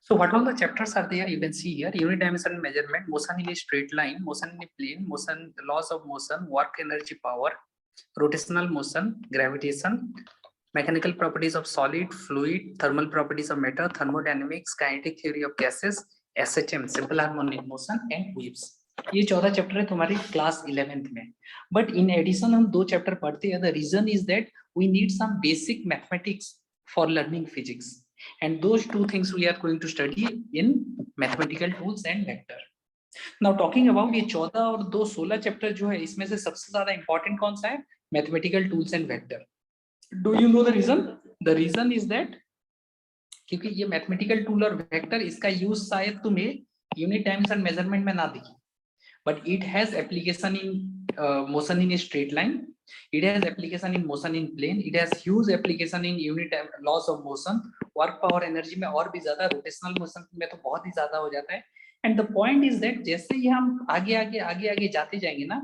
So what all the chapters are there? You can see here: unit dimension measurement, motion in a straight line, motion in a plane, motion, laws of motion, work energy power, rotational motion, gravitation, mechanical properties of solid, fluid, thermal properties of matter, thermodynamics, kinetic theory of gases, SHM, simple harmonic motion, and waves. ये 14 chapter है तुम्हारी class 11th में. But in addition हम 2 chapter पढ़ते हैं. The reason is that we need some basic mathematics for learning physics, and those 2 things we are going to study in mathematical tools and vector. Now talking about ये 14 और 2 16 chapter जो है, इसमें से सबसे ज्यादा इंपॉर्टेंट कौन सा है? Mathematical tools and vector. Do you know the reason? The reason is that क्योंकि ये मैथमेटिकल टूल और वेक्टर, इसका यूज शायद तुम्हें यूनिट डायमेंशन मेजरमेंट में ना दिखे, but it has application in motion in a straight line, it has application in motion in plane, it has huge application in unit laws of motion, work power energy में और भी ज्यादा, rotational motion में तो बहुत ही ज्यादा हो जाता है. and the point is that जैसे ही हम आगे जाते जाएंगे ना,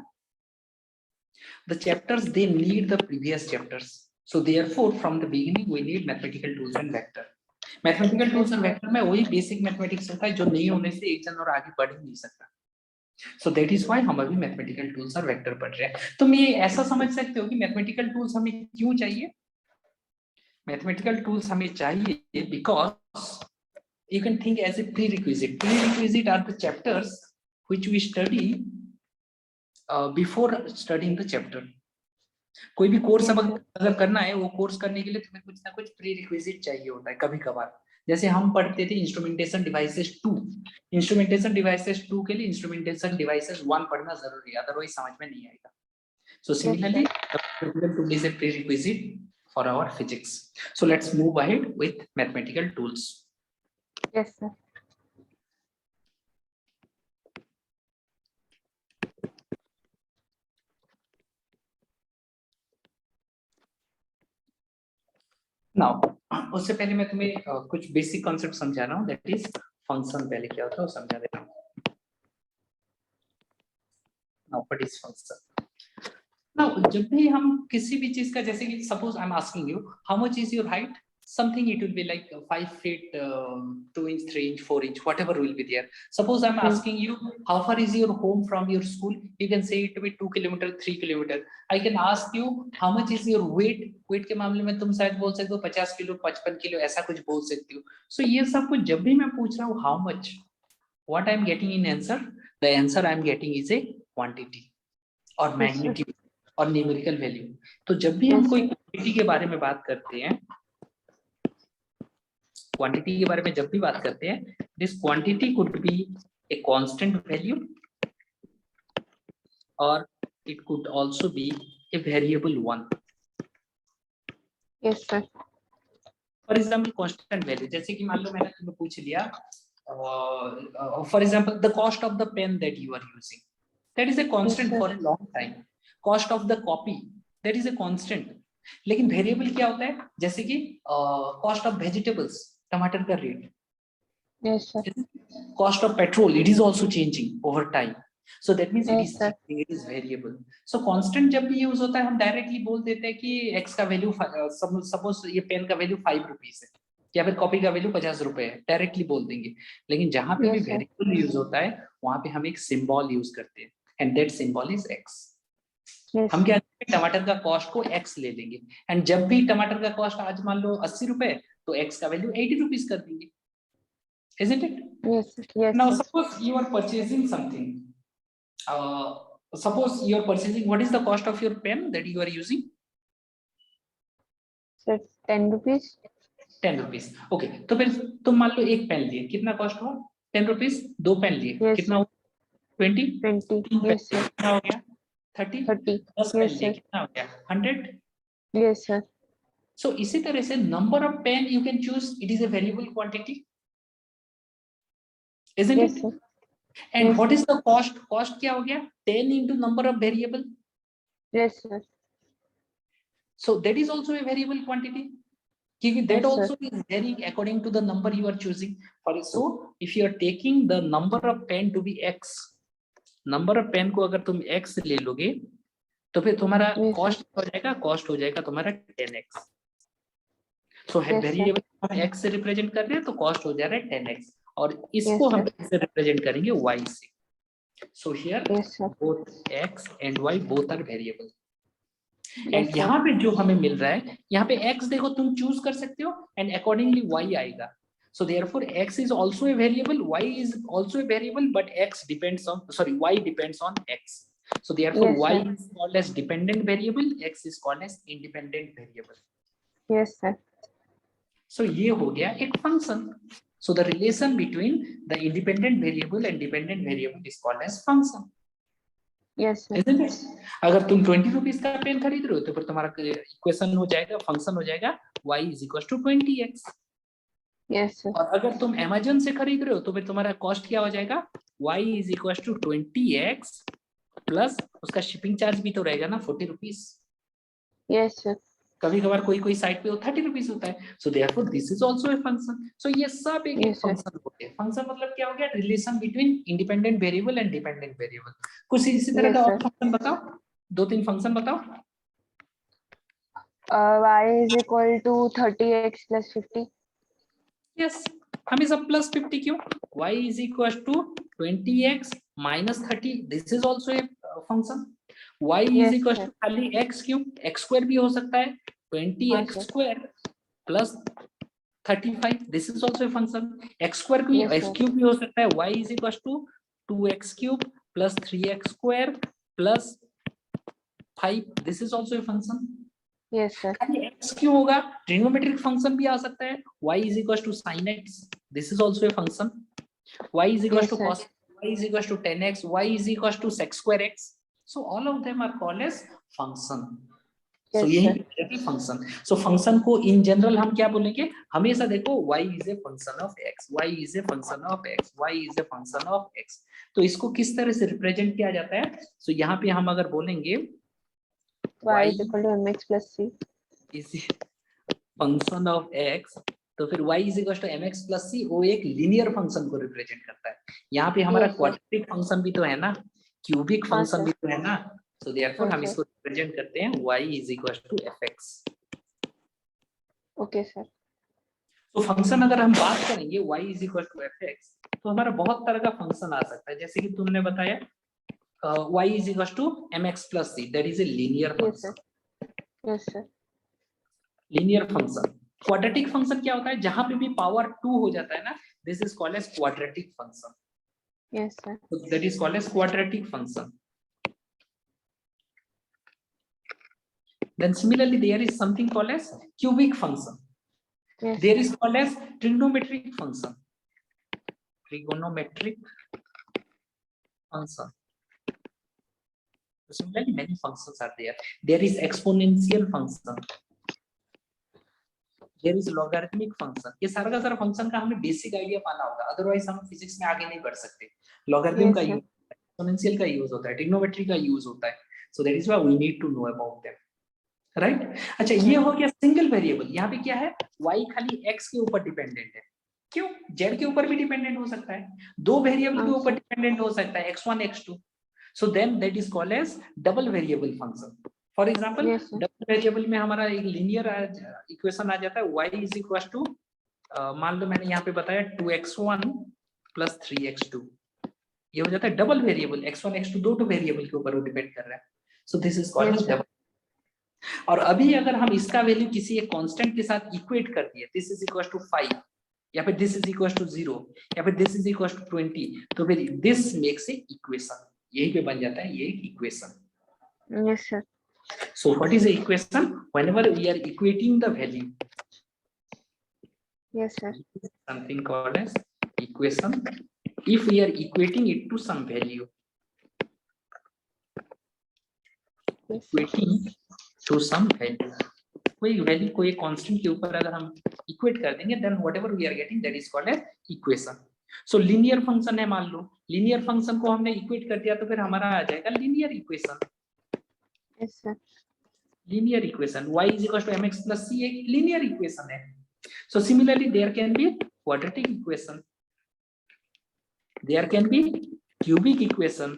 the chapters they need the previous chapters, so therefore from the beginning we need mathematical tools and vector. mathematical tools and vector में वही basic mathematics होता है जो नहीं होने से एक जन और आगे बढ़ ही नहीं सकता. So that is why हम अभी मैथमेटिकल टूल्स और वेक्टर पढ़ रहे हैं. तुम ये ऐसा समझ सकते हो कि मैथमेटिकल टूल्स हमें क्यों चाहिए? मैथमेटिकल टूल्स हमें चाहिए because you can think as a prerequisite. Prerequisite are the chapters which we study before studying the chapter. कोई भी कोर्स अगर करना है, वो कोर्स करने के लिए तुम्हें कुछ ना कुछ प्रीरिक्विजिट चाहिए होता है कभी कभार. जैसे हम पढ़ते थे इंस्ट्रूमेंटेशन डिवाइसेस 2. इंस्ट्रूमेंटेशन डिवाइसेस 2 के लिए इंस्ट्रूमेंटेशन डिवाइसेस 1 पढ़ना जरूरी है, अदरवाइज समझ में नहीं आएगा. So similarly tool is a prerequisite for our physics. So let's move ahead with mathematical tools. Yes sir. Now उससे पहले मैं तुम्हें कुछ बेसिक कॉन्सेप्ट समझा रहा हूँ. That is function. पहले क्या होता है वो समझा दे रहा हूँ. Now what is function? Now जब भी हम किसी भी चीज का, जैसे कि suppose I am asking you how much is your height, something it will be like 5 feet 2 inch 3 inch 4 inch whatever will be there. Suppose I'm asking you how far is your home from your school, you can say it to be 2 kilometer 3 kilometer. I can ask you how much is your weight. weight के मामले में तुम शायद बोल सकते हो 50 kilo 55 kilo ऐसा कुछ बोल सकते हो. So ये सब कुछ जब भी मैं पूछ रहा हूँ how much, what I am getting in answer, the answer I am getting is a quantity or magnitude or numerical value. तो जब भी हम कोई क्वांटिटी के बारे में बात करते हैं, क्वांटिटी के बारे में जब भी बात करते हैं, this quantity could be a constant value और it could also be a variable one. Yes sir. For example constant value, जैसे कि मान लो मैंने तुम्हें पूछ लिया for example the cost of the pen that you are using, that is a constant for a long time. Cost of the copy, that is a constant. लेकिन variable क्या होता है? जैसे कि कॉस्ट ऑफ वेजिटेबल्स, टमाटर का rate. Yes sir. Cost of petrol, it is also changing over time. So that means it is changing, it is variable. So constant जब भी यूज होता है हम डायरेक्टली बोल देते हैं कि x का वैल्यू, सपोज ये पेन का वैल्यू 5 रुपीज है या फिर कॉपी का वैल्यू 50 रुपए है, डायरेक्टली बोल देंगे. लेकिन जहां पे भी वेरिएबल यूज होता है वहां पे हम एक सिंबल यूज करते हैं and that symbol is x. हम क्या टमाटर का कॉस्ट को x ले लेंगे एंड जब भी टमाटर का कॉस्ट आज मान लो 80 रुपए तो x का वैल्यू 80 रुपीज कर देंगे. Isn't it? Yes. Yes. Now sir. suppose you are purchasing something. Suppose you are purchasing. What is the cost of your pen that you are using? Sir, 10 rupees. 10 rupees. Okay. तो फिर तुम मान लो एक pen लिए, कितना cost हुआ? 10 rupees. 2 pen लिए, yes, कितना हुआ? 20. 20. Yes sir. कितना हो गया? 30. 30. 10 पेन Yes लिए, sir. कितना हो गया? 100. Yes sir. So इसी तरह से number of pen you can choose. It is a variable quantity. Isn't Yes it? sir. And yes, what is the cost? Cost क्या हो गया? 10 into number of variable. Yes sir. So that is also a variable quantity. That yes, also sir. is varying according to the number you are choosing. So if you are taking the number of pen to be x, number of pen को अगर तुम x ले लोगे तो फिर तुम्हारा yes, cost हो जाएगा, cost हो जाएगा तुम्हारा 10x. सो Yes, sir. वेरिएबल हम x से रिप्रेजेंट कर रहे हैं तो कॉस्ट हो जा रहा है 10x और इसको Yes, हम sir. कैसे रिप्रेजेंट करेंगे y से. So here Yes, sir. both x and y both are variable. Yes, and sir. यहाँ पे जो हमें मिल रहा है, यहाँ पे x देखो तुम चूज कर सकते हो एंड अकॉर्डिंगली y आएगा. So therefore x is also a variable, y is also a variable, but x depends on, sorry, y depends on x. So therefore Yes, y sir. is called as dependent variable, x is called as independent variable. Yes, sir. So ये हो गया एक function. So the relation between the independent variable and dependent variable is called as function. Yes, sir. Isn't it? अगर तुम 20 rupees का pen खरीद रहे हो तो फिर तुम्हारा इक्वेशन हो जाएगा, फंक्शन हो जाएगा y is equals to 20x. Yes, sir. और अगर तुम Amazon से खरीद रहे हो तो फिर तुम्हारा कॉस्ट क्या हो जाएगा, y is equals to 20x plus उसका शिपिंग चार्ज भी तो रहेगा ना 40 रुपीज. Yes, sir. कभी कभार कोई साइट पे 30 रुपीज होता है. So therefore this is also a function. So ये सब एक Yes, sir. फंक्शन होते हैं. फंक्शन मतलब क्या हो गया, relation between independent variable and dependent variable. कुछ इसी तरह Yes, का और sir. फंक्शन बताओ, 2-3 फंक्शन बताओ. Y is equal to 30x plus 50. Yes, हमेशा प्लस 50 क्यों, y is equals to 20x minus 30. This is also a function. y is Yes, equals sir. to खाली x क्यों, x square भी हो सकता है, 20x sir. square plus 35. This is also a function. x square क्यों, Yes, x sir. cube भी हो सकता है, y is equals to 2x cube plus 3x square plus 5. This is also a function. Yes, sir. x क्यों होगा, trigonometric function भी आ सकता है, y is equals to sin x. This is also a function. y is equals Yes, to sir. cos, y is equals to 10x, y is equals to sec square x. So all of them are called as function. So Yes, यही sir. है function. So function को in general हम क्या बोलेंगे, हमेशा देखो y is a function of x, y is a function of x, y is a function of x. तो इसको किस तरह से रिप्रेजेंट किया जाता है. So यहाँ पे हम अगर बोलेंगे Y is equal to mx plus c. is function of x, तो फिर y is equals to mx plus c, वो एक लीनियर फंक्शन को रिप्रेजेंट करता है. यहाँ पे हमारा Yes, sir. क्वाड्रेटिक फंक्शन भी तो है ना, क्यूबिक हाँ, फंक्शन sir. भी तो है ना. सो देयरफॉर हाँ, हम sir. इसको रिप्रेजेंट करते हैं y is equals to fx. Okay, sir. तो फंक्शन अगर हम बात करेंगे y is equals to fx, तो हमारा बहुत तरह का फंक्शन आ सकता है. जैसे कि तुमने बताया y is equals to mx plus c, that is a linear Yes, sir. function. Yes, sir. Linear function. Quadratic function क्या होता है, जहां पे भी पावर 2 हो जाता है ना, this is called as quadratic function. Yes, sir. So that is called as quadratic function. Then similarly there is something called as cubic function. Yes, There sir. is called as trigonometric function. Trigonometric function. So similarly many functions are there. There is exponential function. There is logarithmic function. ये सारा का सारा function का हमें basic idea पाना होगा, otherwise हम physics में आगे नहीं बढ़ सकते. लॉगरिथम Yes, का sir. यूज, एक्सपोनेंशियल का यूज होता है, ट्रिग्नोमेट्री का यूज होता है. So that is why we need to know about them, right. अच्छा, ये हो गया सिंगल वेरिएबल. यहाँ पे क्या है, y खाली x के ऊपर डिपेंडेंट है. क्यों, z के ऊपर भी डिपेंडेंट हो सकता है, दो वेरिएबल के ऊपर डिपेंडेंट हो सकता है, x1 x2. So then that is called as double variable function. For example Yes, sir. Double variable में हमारा एक लीनियर इक्वेशन आ जाता है, y इज इक्वल टू, मान लो मैंने यहाँ पे बताया 2x1 प्लस 3x2. ये हो जाता है डबल वेरिएबल. x1 x2 दो वेरिएबल के ऊपर डिपेंड कर रहा है. So this is called Yes, as sir. Double. और अभी अगर हम इसका वैल्यू किसी एक कांस्टेंट के साथ इक्वेट कर दिए, दिस इज इक्वल टू 5 या फिर दिस इज इक्वल टू 0 या फिर दिस इज इक्वल टू 20, तो फिर दिस मेक्स ए इक्वेशन. यही पे बन जाता है ये एक equation. Yes, sir. So what is the equation? Whenever we are equating the value, Yes, sir. something called as equation. If we are equating it to some value, Yes, sir. equating to some value, कोई value को एक constant के ऊपर अगर हम equate कर देंगे, then whatever we are getting that is called as equation. So linear function है, मान लो linear function को हमने इक्वेट कर दिया तो फिर हमारा आ जाएगा linear equation. Yes, sir. Linear equation y is equal to mx plus c एक linear equation है. So similarly there can be quadratic equation, there can be cubic equation,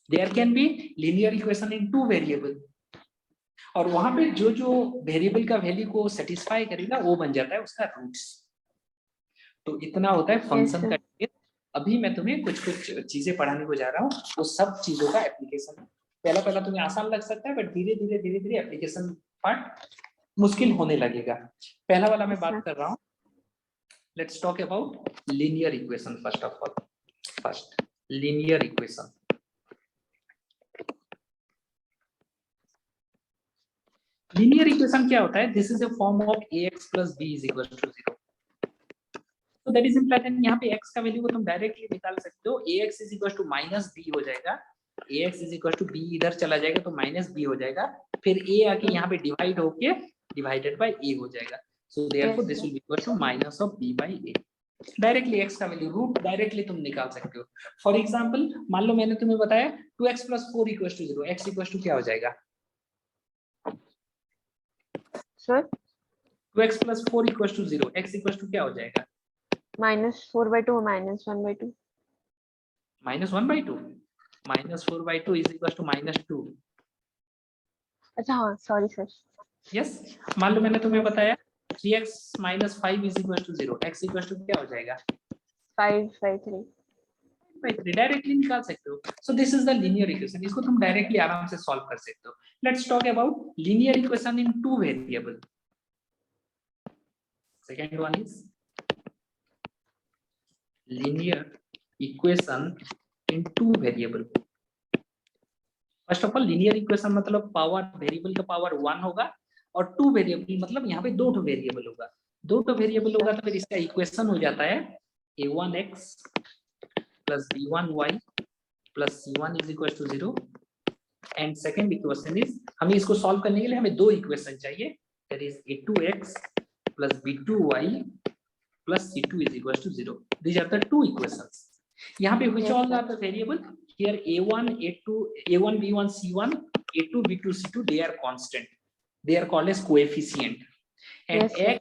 there can be linear equation in two variable. और वहां पे जो जो variable का value को satisfy करेगा वो बन जाता है उसका रूट्स। तो इतना होता है yes फंक्शन sir, का। अभी मैं तुम्हें कुछ कुछ चीजें पढ़ाने को जा रहा हूँ, वो सब चीजों का एप्लीकेशन। पहला पहला तुम्हें आसान लग सकता है, बट धीरे धीरे धीरे धीरे एप्लीकेशन पार्ट मुश्किल होने लगेगा। पहला वाला मैं yes बात sir. कर रहा हूँ। Let's talk about linear equation first of all. First linear equation. Linear equation क्या होता है? This is a form of ax plus b is equal to 0. तो दैट इज इम्प्लाइड यहाँ पे x का वैल्यू को तुम डायरेक्टली निकाल सकते हो। ax is equal to minus b हो जाएगा, ax is equal to b इधर चला जाएगा तो माइनस b हो जाएगा, फिर a आके यहाँ पे डिवाइड होके डिवाइडेड बाय a हो जाएगा। So therefore this will be equal to minus of b by a। Directly x का वैल्यू रूट डायरेक्टली तुम निकाल सकते हो। फॉर एग्जांपल मान लो मैंने तुम्हें बताया 2x plus 4 equals to 0, x equals to क्या हो जाएगा? Sir, 2x plus 4 equals to 0, x equals to क्या हो जाएगा? -4/2 -1/2. Minus 1/2। Minus 4/2 is equal to -2। अच्छा हाँ, सॉरी सर. यस। मान लो मैंने तुम्हें बताया 3x minus 5 is equal to 0, x equal to क्या हो जाएगा? 5/3. डायरेक्टली निकाल सकते हो। सो this is the linear equation, इसको तुम डायरेक्टली आराम से सॉल्व कर सकते हो। Let's talk about linear equation in two variable. Second one is linear equation in two variable. First of all linear equation मतलब पावर वेरिएबल का पावर 1 होगा, और टू वेरिएबल मतलब यहाँ पे दो वेरिएबल होगा। दो वेरिएबल होगा तो फिर इसका इक्वेशन हो जाता है a1x plus b1y plus c1 is equal to 0। And second equation is, हमें इसको सॉल्व करने के लिए हमें दो इक्वेशन चाहिए, that is a2x plus b2y plus c2 is equal to 0। these are the two equations। यहाँ पे which Yes, all sir. are the variable? Here a1 a2 a1 b1 c1 a2 b2 c2 they are constant, they are called as coefficient, and Yes, sir.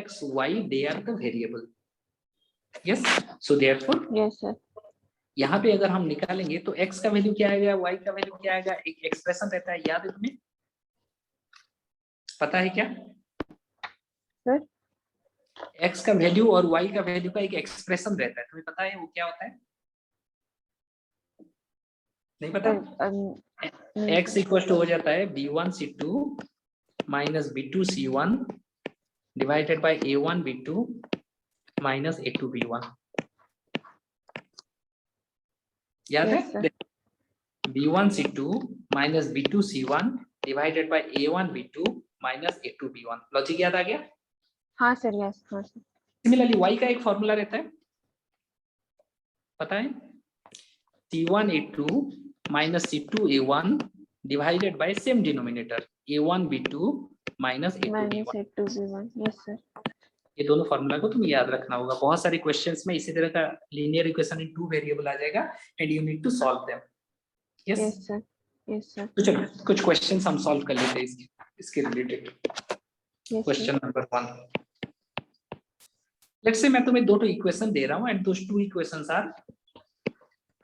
x y they are the variable। yes, so therefore Yes, sir. यहाँ पे अगर हम निकालेंगे तो x का value क्या आएगा, y का वैल्यू क्या आएगा, एक एक्सप्रेशन रहता है, याद है तुम्हें? पता है क्या? Sir, x का वैल्यू और y का वैल्यू का एक एक्सप्रेशन रहता है, तुम्हें पता है वो क्या होता है? नहीं पता? नहीं x इक्वल टू हो जाता है b1 c2 minus b2 c1 divided by a1 b2 minus a2 b1। याद Yes, sir. है? b1 c2 minus b2 c1 divided by a1 b2 minus a2 b1। Logic याद आ गया? हाँ सर, यस हाँ sir. Similarly y का एक formula रहता है, पता है? c1 a2 minus c2 a1 divided by same denominator a1 b2 minus a2 -8 b1। to b1. Yes, sir. ये दोनों फॉर्मूला को तुम्हें याद रखना होगा। बहुत सारे क्वेश्चंस में इसी तरह का linear equation in two variable आ जाएगा and you need to solve them. Yes, Yes, sir. Yes, sir. तो चलो कुछ क्वेश्चंस हम सॉल्व कर लेते हैं इसके related. Yes, sir. Question number 1, let's से मैं तुम्हें दो इक्वेशन दे रहा हूं and those two equations are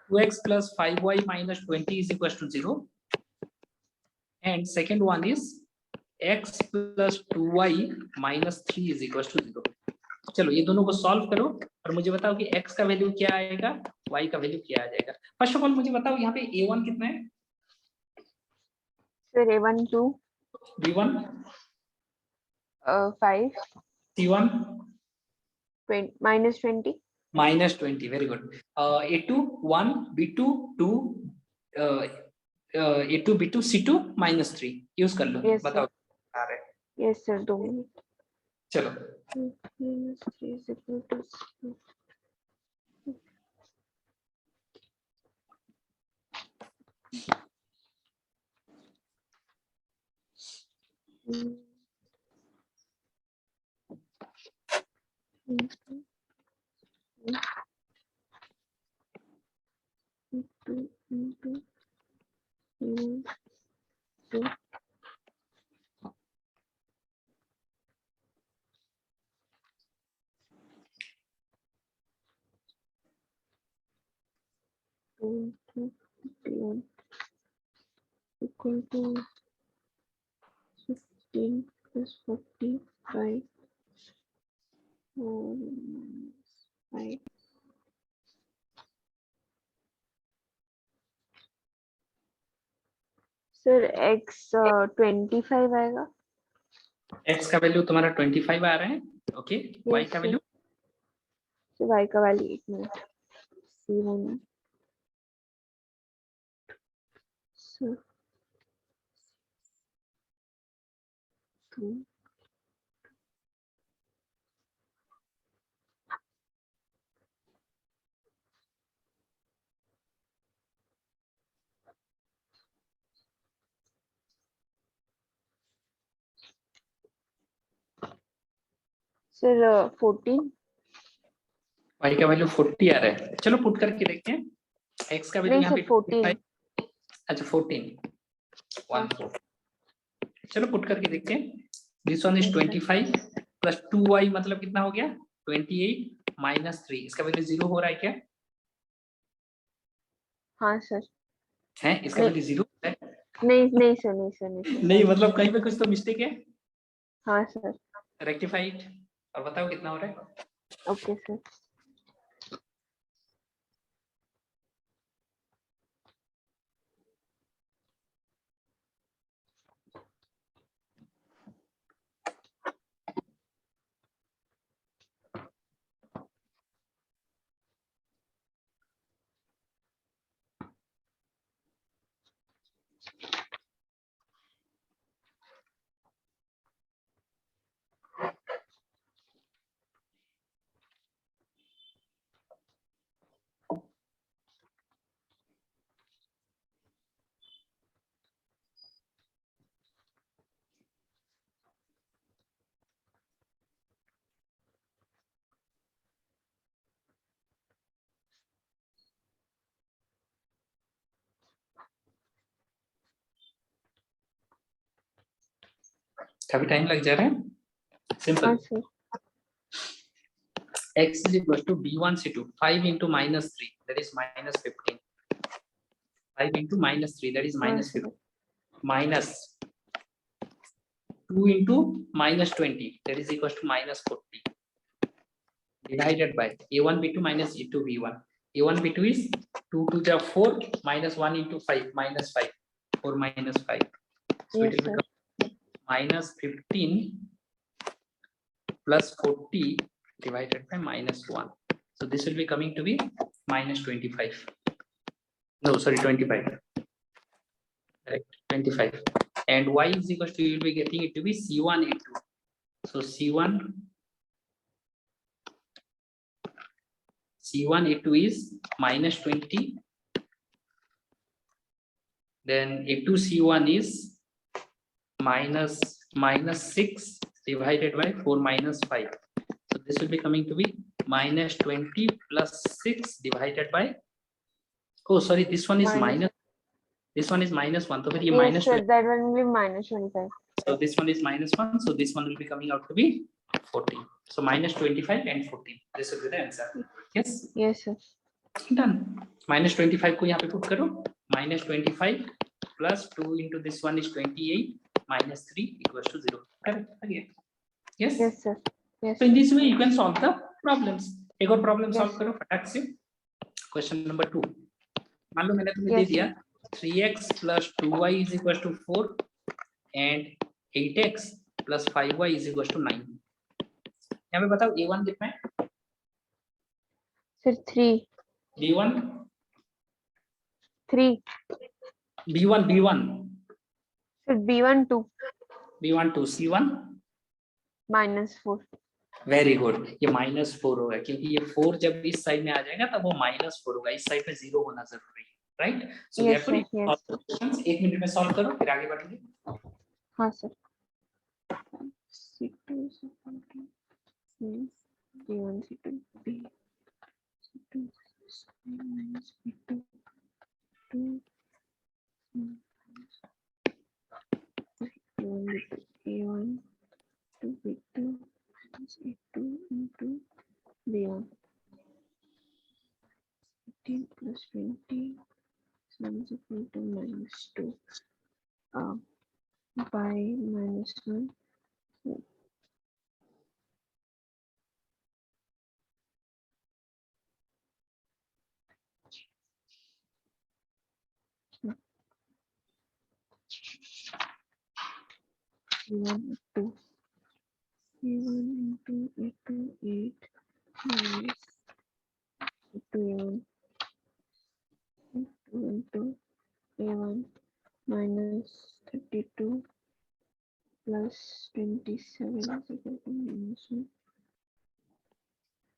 2x plus 5y minus 20 is equal to 0 and second one is x plus 2y minus 3 is equal to 0। चलो ये दोनों को सॉल्व करो और मुझे बताओ कि x का वैल्यू क्या आएगा, y का वैल्यू क्या आ जाएगा। फर्स्ट ऑफ ऑल मुझे बताओ यहाँ पे a1 कितना है? Sir, A1 2, b1 5, c1 -20. Minus 20। Very good. a2 1 b2 2 a2 b2 c2 minus 3 use कर लो। Yes, बताओ sir. आ रहा है। Yes, sir. 2 minutes. चलो -3 is equal to 0. Equal to 15 plus 45. 4 minus 5. Sir x 25 आएगा. x का वैल्यू तुम्हारा 25 आ रहा है. ओके, y का sir. वैल्यू So y का value 1 minute. C1. So 2. Sir 14. y का वैल्यू 40 आ रहा है. चलो पुट करके देखते हैं. x का वैल्यू नहीं यहाँ सर पे 14. अच्छा 14 1 4. चलो पुट करके देखते हैं. This one is 25 plus 2y मतलब कितना हो गया 28 माइनस 3. इसका वैल्यू 0 हो रहा है क्या? हाँ सर. है इसका वैल्यू 0 है. नहीं सर, नहीं सर, नहीं सर. नहीं मतलब कहीं पे कुछ तो मिस्टेक है. हाँ सर. रेक्टिफाइड. और बताओ कितना हो रहा है. Okay sir. काफी टाइम लग जा रहा है. हाँ simple. Sir. x is equal to b1 c2 5 into minus 3 that is minus 15. 5 into minus 3 that is हाँ minus sir. 15 minus 2 into minus 20 that is equals to minus 40 divided by a1 b2 minus a2 b1. a1 b2 is 2 to the 4 minus 1 into 5 minus 5 4 minus 5. So Yes it will sir. become minus 15 plus 40 divided by minus 1. So this will be coming to be minus 25. No, sorry, 25. Correct, 25. And y is equal to, you will be getting it to be C1 A2. So C1 A2 is minus 20. Then A2 C1 is minus 6 divided by 4 minus 5. So this will be coming to be minus 20 plus 6 divided by, oh sorry, this one is minus, this one is minus 1. So Yes minus sir, 20. that one will be minus 25. So this one is minus 1. So this one will be coming out to be 14. So minus 25 and 14. This will be the answer. Yes. Yes sir. Done. Minus 25 को यहाँ पे put करो. Minus 25 plus 2 into this one is 28 minus 3 equals to 0. Correct. Again. Yes. Yes sir. Yes. So in this way you can solve the problems. एक और problem solve Yes, करो फटाक से. Question number 2. मान लो मैंने तुम्हें दे Yes, दिया 3x plus 2y is equals to 4 and 8x plus 5y is equals to 9. यहाँ पे बताओ a1 कितना है? sir. 3. b1 3. b1 Sir, B1 2. b1 2 c1 minus 4. Very good. ये माइनस 4 होगा क्योंकि ये 4 जब इस साइड में आ जाएगा तब वो माइनस 4 होगा. इस साइड पे 0 होना जरूरी है. राइट. सो Yes sir. Therefore Yes. Questions 1 minute में सॉल्व करो फिर आगे बढ़ेंगे. हाँ sir. C2 means B1 C2 B C2 minus B2 2 A1 to B2 minus A2 into B1. 15 plus 20 is equal to minus 2. by -1. C1 into C1 into A2 8 minus A2 into A1 minus 32 plus 27 is equal to -1.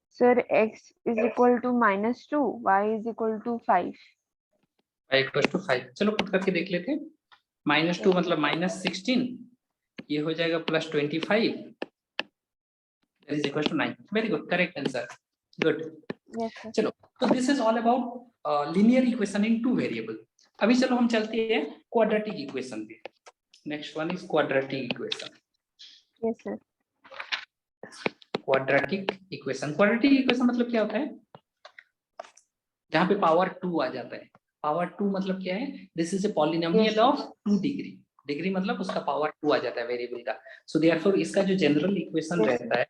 Sir, x is equal to -2, y is equal to 5. y=5। चलो put करके देख लेते हैं। -2 मतलब -16, ये हो जाएगा +25, that is equal to 9। Very good, correct answer, good. Yes, sir. चलो, तो this is all about linear equation in two variable. अभी चलो हम चलते हैं क्वाड्रेटिक इक्वेशन पे। Next one is quadratic equation. Yes, sir. Quadratic equation मतलब क्या होता है? जहाँ पे पावर 2 आ जाता है। पावर 2 मतलब क्या है? This is a polynomial of 2 degree. Degree मतलब उसका पावर 2 आ जाता है वेरिएबल का। सो देयरफॉर इसका जो जनरल इक्वेशन रहता है,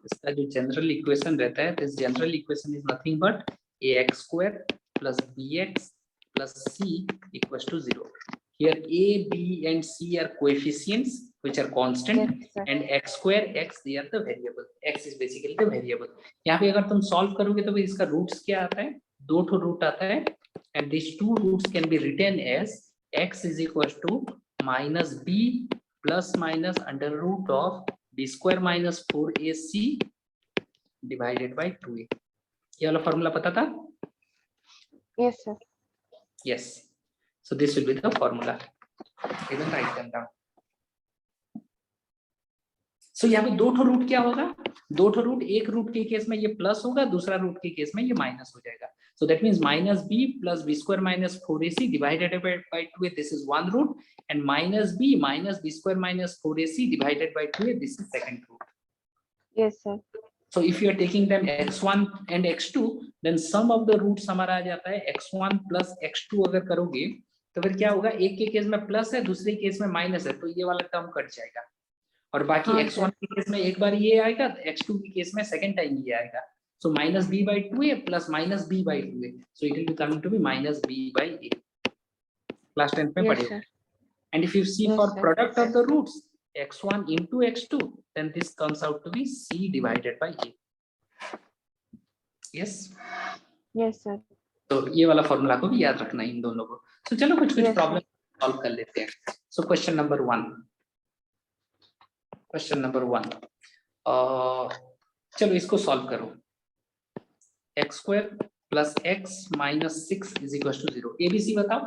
this general equation is nothing but ax² plus bx plus c equals to 0। Here a, b and c are coefficients which are constant, Yes, sir. and x² x they are the variable। x is basically the variable। यहाँ पे अगर तुम solve करोगे तो इसका roots क्या आता है? 2 ठो रूट आता है, and these two roots can be written as x is equals to -b plus minus under root of b² minus 4ac divided by 2a। ये वाला फॉर्मूला पता था? Yes, sir. Yes, so this will be the formula। even write them down। so यहाँ पे 2 ठो root क्या होगा? 2 ठो रूट, एक रूट के केस में ये प्लस होगा, दूसरा रूट के केस में ये माइनस हो जाएगा। so that means -b plus b² minus 4ac divided by 2a, this is one root, and -b minus b² minus 4ac divided by 2a, this is second root। Yes, sir. So if you are taking them x1 and x2, then sum of the roots हमारा आ जाता है x1 plus x2। अगर करोगे तो फिर क्या होगा? एक के केस में प्लस है, दूसरे केस में माइनस है, तो ये वाला टर्म कट जाएगा, और बाकी हाँ, x1 के केस में एक बार ये आएगा, x2 के केस में सेकंड टाइम ये आएगा। So -b/2a plus -b/2a, so it will be coming to be -b/a। Class 10th में Yes, पढ़े। sir. And if you see Yes, for sir. product of the roots x1 into x2, then this comes out to be c divided by a। yes, Yes, sir. तो ये वाला formula को भी याद रखना है इन दोनों को। तो चलो कुछ Yes, प्रॉब्लम सॉल्व कर लेते हैं। सो क्वेश्चन नंबर 1, चलो इसको सॉल्व करो। x² plus x minus 6 is equals to 0। ABC बताओ।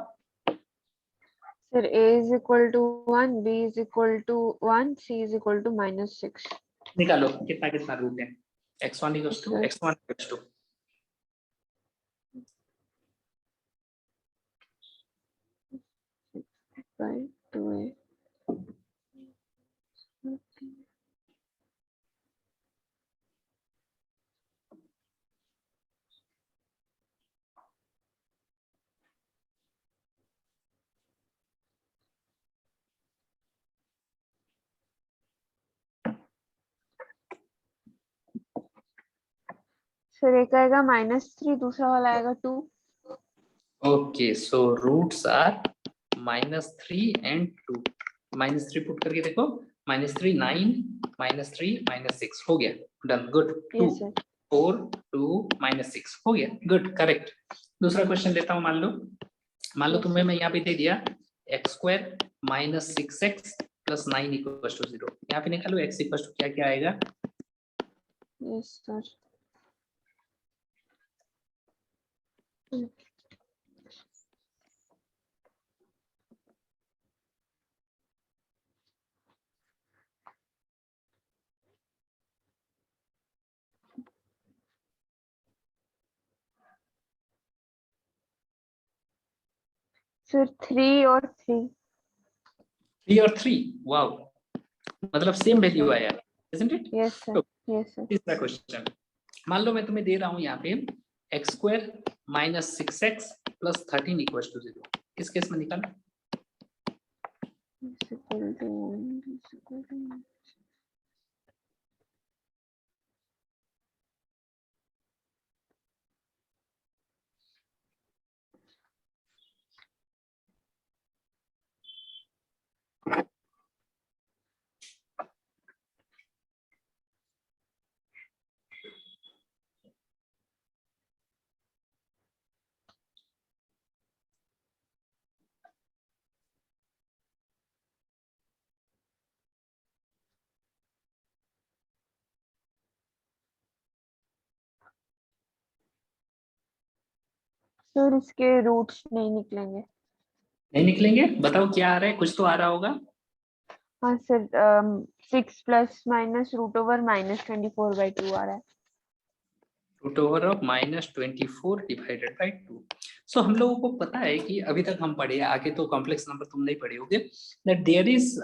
Sir, a is equal to 1, b is equal to 1, c is equal to -6. निकालो कितना कितना रूट है। x1 equals to x1 equals to by 2a. Sir एक आएगा -3, दूसरा वाला आएगा 2। Okay, so roots are -3 and 2। -3 put करके देखो, -3 9, -3 -6 हो गया, डन, गुड। 2 Yes, sir. 4 2 -6 हो गया, गुड, करेक्ट। दूसरा क्वेश्चन लेता हूँ। मान लो Yes, तुम्हें sir. मैं यहाँ पे दे दिया x² minus 6x plus 9 equals to 0। यहाँ पे निकालो x equals to क्या क्या आएगा? Yes, sir. Sir 3 और 3। 3 और 3, वाओ, मतलब सेम वैल्यू sir. आया, isn't it? Yes, sir. Yes, sir. तीसरा क्वेश्चन, मान लो मैं तुम्हें दे रहा हूँ यहाँ पे x² minus 6x plus 13 equals to 0। इस केस में निकालो। is equal to 1, b is equal to sir इसके रूट्स नहीं निकलेंगे। नहीं निकलेंगे? बताओ क्या आ रहा है, कुछ तो आ रहा होगा। हाँ sir 6 plus minus root over -24/2 आ रहा है। Root over of -24 divided by 2। सो हम लोगों को पता है कि अभी तक हम पढ़े, आगे तो कॉम्प्लेक्स नंबर तुम नहीं पढ़े होगे, दैट देयर इज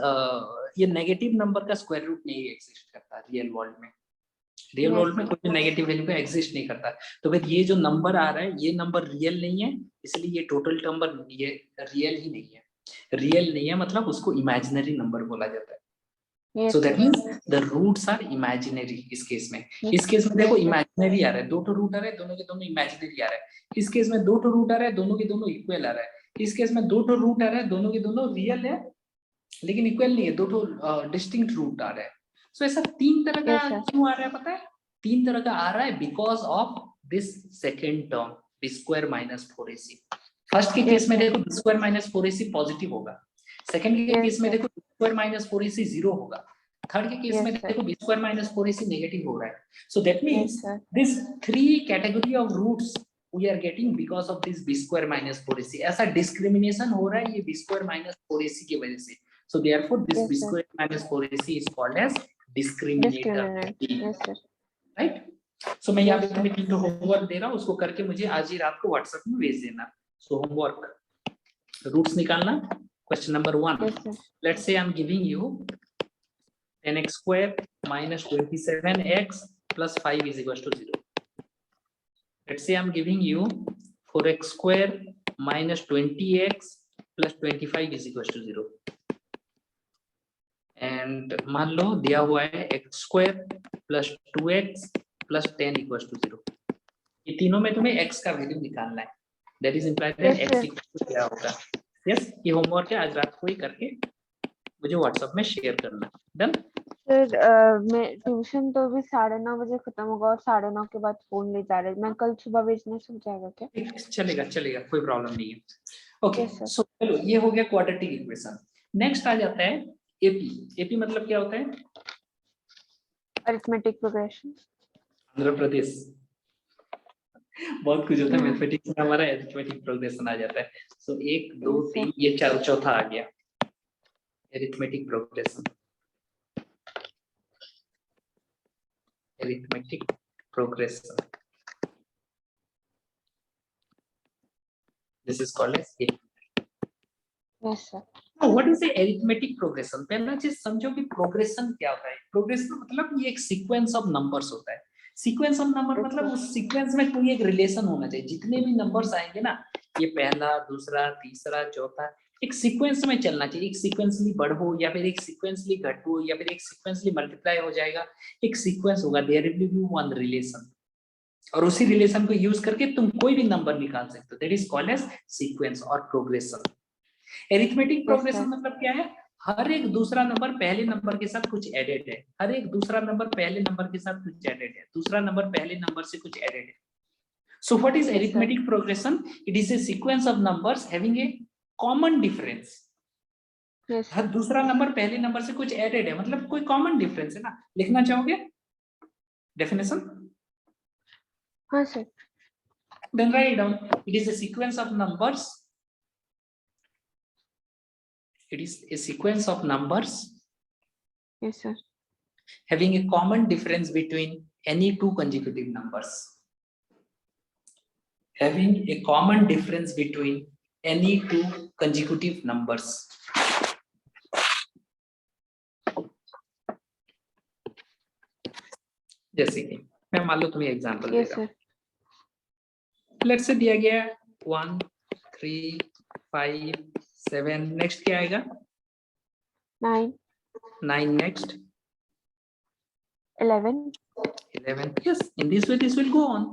ये नेगेटिव नंबर का स्क्वायर रूट नहीं एग्जिस्ट करता रियल वर्ल्ड में। रियल Yes, वर्ल्ड में sir. कोई नेगेटिव वैल्यू का एग्जिस्ट नहीं करता। तो फिर ये जो नंबर आ रहा है ये नंबर रियल नहीं है, इसलिए ये टोटल नंबर ये रियल ही नहीं है। रियल नहीं है मतलब उसको इमेजिनरी नंबर बोला जाता है। Yes, so that sir. Means the roots are imaginary इस केस में। Yes, इस केस में देखो yes, sir. इमेजिनरी आ रहा है, दो तो रूट आ रहा है, दोनों के दोनों इमेजिनरी आ रहा है। इस केस में दो तो रूट आ रहा है, दोनों के दोनों इक्वल आ रहा है। इस केस में दो तो रूट आ रहा है, दोनों के दोनों रियल है लेकिन इक्वल नहीं है, दो तो डिस्टिंक्ट रूट आ रहा है। सो ऐसा तीन तरह का Yes, sir. क्यों आ रहा है पता है? तीन तरह का आ रहा है because of this second term b square minus 4ac। First के Yes, केस में sir. देखो b square minus 4ac positive होगा, सेकंड के Yes, केस में sir. देखो b square minus 4ac zero होगा, थर्ड के केस Yes, में sir. देखो b square minus 4ac negative हो रहा है। So that Yes, means sir. This three category of roots we are getting because of this b square minus 4ac। ऐसा discrimination हो रहा है ये b square minus 4ac की वजह से। So therefore this Yes, b sir. square minus 4ac is called as discriminator, Discriminant. Yes, sir. right? So मैं यहाँ Yes, पे sir. तुम्हें तीन होमवर्क दे रहा हूँ, उसको करके मुझे आज ही रात को व्हाट्सएप में भेज देना। So homework रूट्स निकालना। Question number 1, Yes, sir. let's say I'm giving you 10x square minus 27x plus 5 is equals to 0. Let's say I'm giving you 4x square minus 20x plus 25 is equals to 0. And मान लो दिया हुआ है x square plus 2x plus 10 equals to 0। ये तीनों में तुम्हें x का वैल्यू निकालना है। That is implied that Yes, x sir. Equal to क्या होगा। यस, ये होमवर्क है, आज रात को ही करके मुझे व्हाट्सएप में शेयर करना। डन सर मैं ट्यूशन तो अभी 9:30 बजे खत्म होगा और 9:30 के बाद फोन ले जा रहे हैं। मैं कल सुबह भेजने से हो जाएगा क्या? चलेगा चलेगा, कोई प्रॉब्लम नहीं है। Okay Yes, sir. सो चलो ये हो गया क्वाड्रेटिक इक्वेशन। नेक्स्ट आ जाता है एपी। एपी मतलब क्या होता है? Arithmetic progression. आंध्र प्रदेश। बहुत कुछ होता है मैथमेटिक्स में, हमारा अरिथमेटिक प्रोग्रेशन आ जाता है। सो 1 2 Yes, sir. 3 ये चौथा आ गया arithmetic progression. arithmetic progression, this is called as AP. Yes, sir. Now what is the arithmetic progression? पहला चीज समझो कि प्रोग्रेशन क्या होता है। प्रोग्रेशन मतलब ये एक सीक्वेंस ऑफ नंबर्स होता है। सीक्वेंस ऑफ नंबर मतलब उस सीक्वेंस में कोई एक रिलेशन होना चाहिए। जितने भी नंबर्स आएंगे ना, ये पहला दूसरा तीसरा चौथा, एक सीक्वेंस में चलना चाहिए। एक सीक्वेंसली बढ़ो या फिर एक सीक्वेंसली घटो या फिर एक सीक्वेंसली मल्टीप्लाई हो जाएगा, एक सीक्वेंस होगा, there will be one relation, और उसी रिलेशन को यूज करके तुम कोई भी नंबर निकाल सकते हो। That is called as sequence और प्रोग्रेशन। एरिथमेटिक प्रोग्रेशन मतलब क्या है? हर एक दूसरा नंबर पहले नंबर के साथ कुछ एडेड है, हर एक दूसरा नंबर पहले नंबर के साथ कुछ एडेड है, दूसरा नंबर पहले नंबर से कुछ एडेड है। So what is arithmetic progression? It is a sequence of numbers having a common difference. Yes, हर दूसरा नंबर पहले नंबर से कुछ एडेड है, मतलब कोई कॉमन डिफरेंस है ना। लिखना चाहोगे डेफिनेशन? हाँ sir. Then write it down. It is a sequence of numbers. It is a sequence of numbers Yes, sir. having a common difference between any two consecutive numbers. Having a common difference between any two consecutive numbers. जैसे कि मैं मान लो तुम्हें example दे Yes, रहा हूँ। sir. Let's say दिया गया 1 3 5 7, next क्या आएगा? 9, 9 next, 11. 11. Yes, in this way this will go on.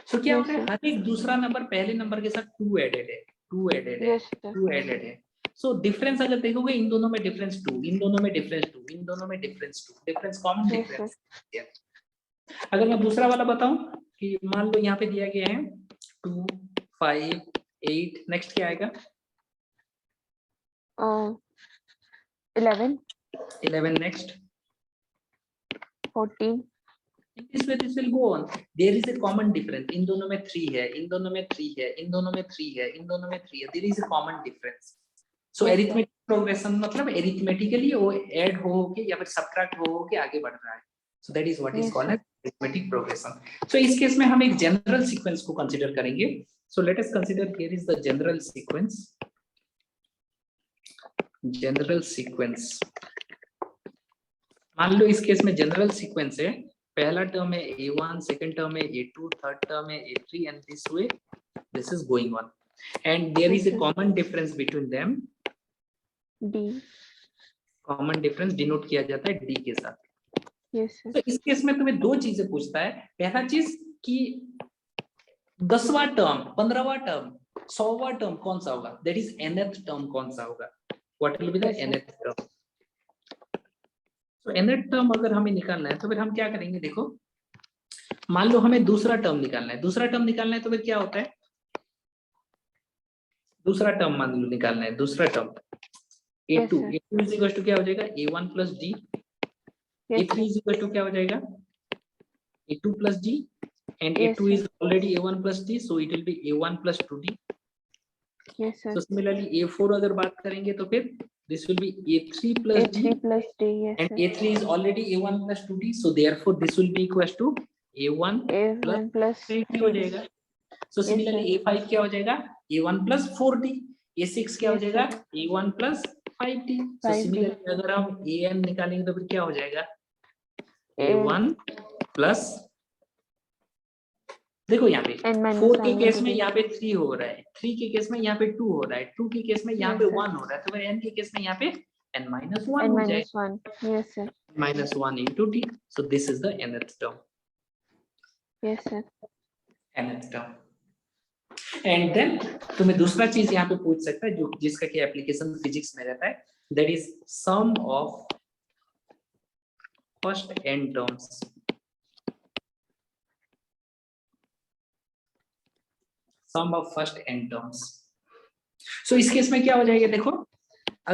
So क्या हो Yes, रहा है, sir. हर एक दूसरा नंबर पहले नंबर के साथ 2 एडेड है, 2 एडेड है, Yes, sir. 2 एडेड है. सो डिफरेंस अगर देखोगे इन दोनों में डिफरेंस 2, इन दोनों में डिफरेंस 2, इन दोनों में difference 2, difference common Yes, sir. Difference. अगर मैं दूसरा वाला बताऊं कि मान लो यहाँ पे दिया गया है 2, 5, 8, नेक्स्ट क्या आएगा? 11, 11 next. 14. In this way this will go on. There is a common difference. इन दोनों में 3 है, इन दोनों में 3 है, इन दोनों में 3 है, इन दोनों में 3 है. There is a common difference. So Yes, sir. arithmetic progression मतलब arithmetically वो add हो के या फिर subtract हो के आगे बढ़ रहा है. So that is what is Yes, called sir. as arithmetic progression. So इस केस में हम एक general sequence को consider करेंगे. So let us consider here is the general sequence. General sequence. मान लो इस केस में जनरल सीक्वेंस है, पहला टर्म है a1, सेकंड टर्म है a2, थर्ड टर्म है a3 and this way this is going on and there is a common difference between them. D. Common difference denote किया जाता है d के साथ. Yes, sir. तो इस केस में तुम्हें दो चीजें पूछता है. पहला चीज कि 10वां टर्म, 15वां टर्म, 100वां टर्म कौन सा होगा, दैट इज nth टर्म कौन सा होगा, what will be the Yes, sir. nth term. तो nth टर्म अगर हमें निकालना है तो फिर हम क्या करेंगे, देखो मान लो हमें दूसरा टर्म निकालना है, दूसरा टर्म निकालना है तो फिर क्या होता है, दूसरा टर्म मान लो निकालना है, दूसरा term Yes, a2, sir. a2 is equal to क्या हो जाएगा a1 plus d, Yes, a3 sir. is equal to क्या हो जाएगा a2 plus d and Yes, a2 sir. is already a1 plus d, so it will be a1 plus 2d. Yes, sir. So similarly a4 अगर बात करेंगे तो फिर this will be a3 plus d A3 plus D. Yes, and sir. a3 is already a1 plus 2d, so therefore this will be equals to a1 plus A1 plus 3d हो 3D. जाएगा. So Yes, similarly sir. a5 क्या हो जाएगा a1 plus 4d, a6 क्या हो Yes, जाएगा sir. a1 plus 5d. So 5D. similarly अगर हम an निकालेंगे तो फिर क्या हो जाएगा A a1 plus, देखो यहाँ पे N minus 4 के 1 केस into में D. यहाँ पे 3 हो रहा है, 3 के केस में यहाँ पे 2 हो रहा है, 2 के केस में यहाँ Yes, पे sir. 1 हो रहा है, तो फिर n के केस में यहाँ पे n minus 1 N हो minus जाएगा, 1. Yes, sir. minus 1 into d. So this is the nth term. Yes, sir. nth term. And then तुम्हें दूसरा चीज यहाँ पे पूछ सकता है जो जिसका कि एप्लीकेशन फिजिक्स में रहता है, that is sum of first n terms. Sum of first n terms. So इस केस में क्या हो जाएगा, देखो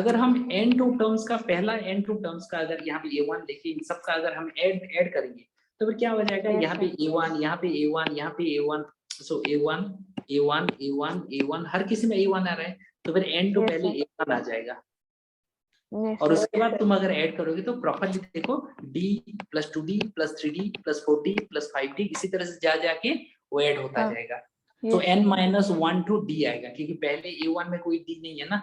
अगर हम n2 टर्म्स का पहला n2 टर्म्स का अगर यहाँ पे a1 लेके इन सब का अगर हम ऐड करेंगे तो फिर क्या हो जाएगा, Yes, यहाँ पे sir. a1, यहाँ पे a1, यहाँ पे a1, so a1, a1, a1, a1, हर किसी में a1 आ रहा है, तो फिर n2 Yes, पहले sir. a1 आ जाएगा Yes, और sir. उसके बाद तुम अगर ऐड करोगे तो प्रॉपर्ली देखो d plus 2d plus 3d plus 4d plus 5d इसी तरह से जा जाके वो ऐड होता हाँ. जाएगा. Yes, तो sir. n minus 1 to d आएगा क्योंकि पहले a1 में कोई d नहीं है ना,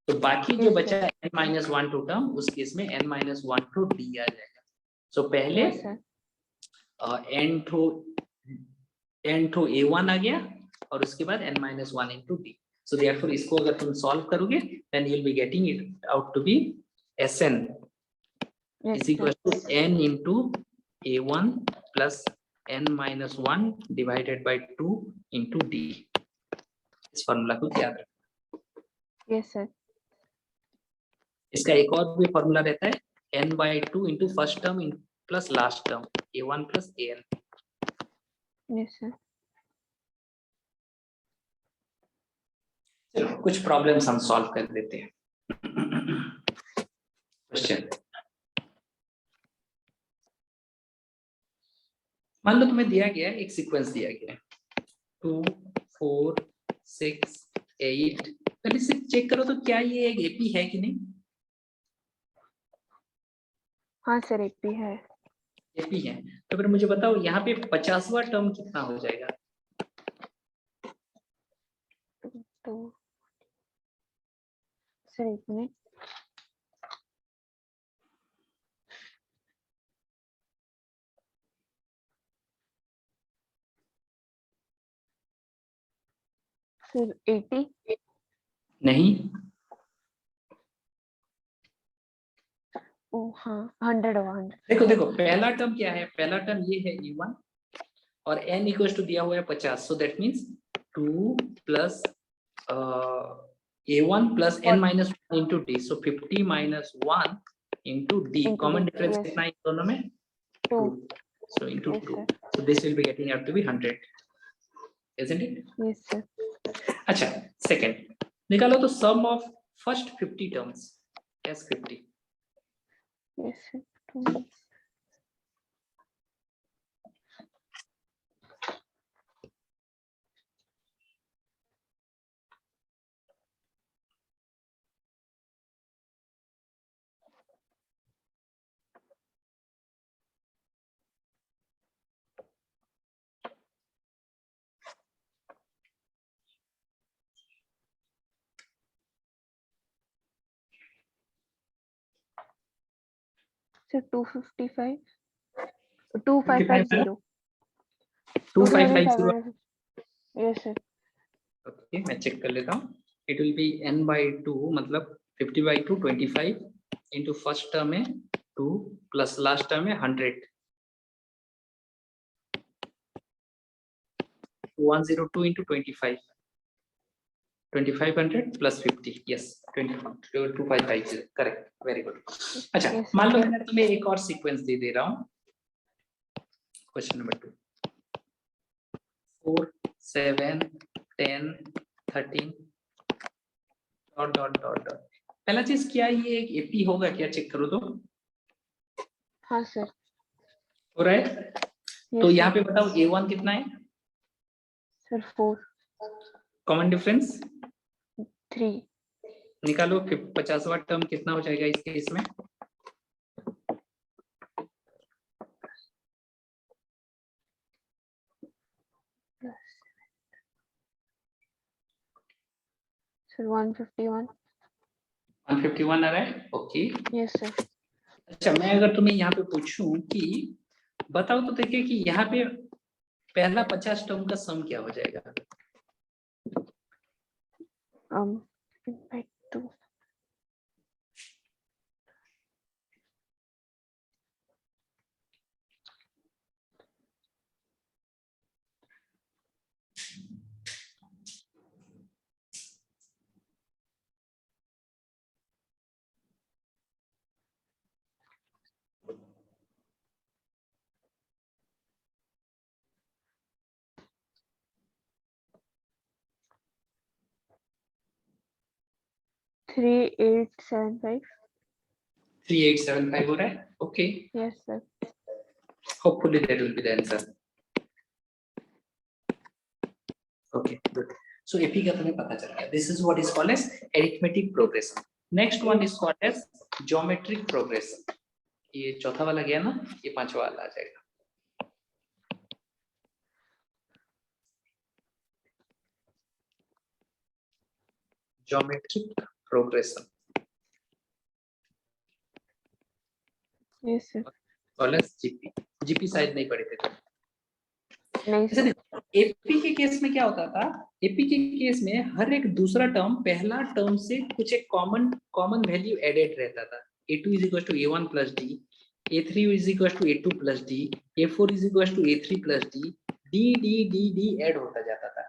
तो बाकी जो Yes, बचा sir. है n minus 1 to टर्म उस केस में n minus 1 to d आ जाएगा. सो पहले Yes, sir. n to a1 आ गया और उसके बाद n minus 1 into d. So therefore इसको अगर तुम सॉल्व करोगे then you will be getting it out to be Sn Yes, is equal sir. to n into a1 plus n minus 1 divided by 2 into d. इस formula को याद रखना. Yes, sir. इसका एक और भी फॉर्मूला रहता है n by 2 into first term plus last term a1 plus an. Yes, sir. चलो कुछ प्रॉब्लम्स हम सॉल्व कर देते हैं. क्वेश्चन, मान लो तुम्हें दिया गया है एक सीक्वेंस दिया गया है 2 4 6 8. पहले से चेक करो तो क्या ये एक एपी है कि नहीं. हाँ सर, AP है. एपी है तो फिर मुझे बताओ यहाँ पे 50वां टर्म कितना हो जाएगा. तो सर एक मिनट. सर 80. नहीं ओ हाँ 100 होगा 100 देखो देखो पहला टर्म क्या है, पहला टर्म ये है E1 और n इक्वल टू दिया हुआ है 50, सो that means 2 plus A1 plus n minus 1 into d, so 50 minus 1 into d, Into common D, difference yes. कितना है दोनों में 2 2, so into yes 2, sir, so this will be getting out to be 100, isn't it? yes sir. अच्छा second निकालो तो sum of first 50 terms S 50, Yes sir. 2 sir 255 2550 2550, yes sir. Okay मैं check कर लेता हूँ, it will be n by 2 मतलब 50 by 2 25 into first term है 2 plus last term है 100, 102 into 25 2500 plus 50, yes 2550, correct, very good. अच्छा Yes, मान लो sir. मैं तुम्हें एक और सीक्वेंस दे रहा हूँ, question number 2 4 7 10 13 dot dot dot dot, पहला चीज क्या ये एक एपी होगा क्या, चेक करो तो, हाँ सर हो रहा है? तो यहाँ पे बताओ A1 कितना है, सर 4 कॉमन डिफरेंस 3 निकालो, 50वां टर्म कितना हो जाएगा इस केस में, सर 151 151 आ रहा है, ओके। yes sir. अच्छा मैं अगर तुम्हें यहाँ पे पूछूं कि बताओ तो देखिए कि यहाँ पे पहला 50 टर्म का सम क्या हो जाएगा, by 2 3875 3875 हो रहा है, okay, yes sir. Hopefully that will be the answer, okay good. So AP का तुम्हें पता चल गया, this is what is called as arithmetic progression. Next one is called as geometric progression, ये चौथा वाला गया ना, ये पांचवा वाला आ जाएगा। Geometric progression yes sir. Called as GP, GP शायद नहीं पढ़े थे तुम। नहीं अच्छा सर देखो एपी के केस में क्या होता था, एपी के केस में हर एक दूसरा टर्म पहला टर्म से कुछ एक कॉमन वैल्यू एडेड रहता था, a2 is equal to a1 plus d, a3 is equal to a2 plus d, a4 is equal to a3 plus d, d add होता जाता था।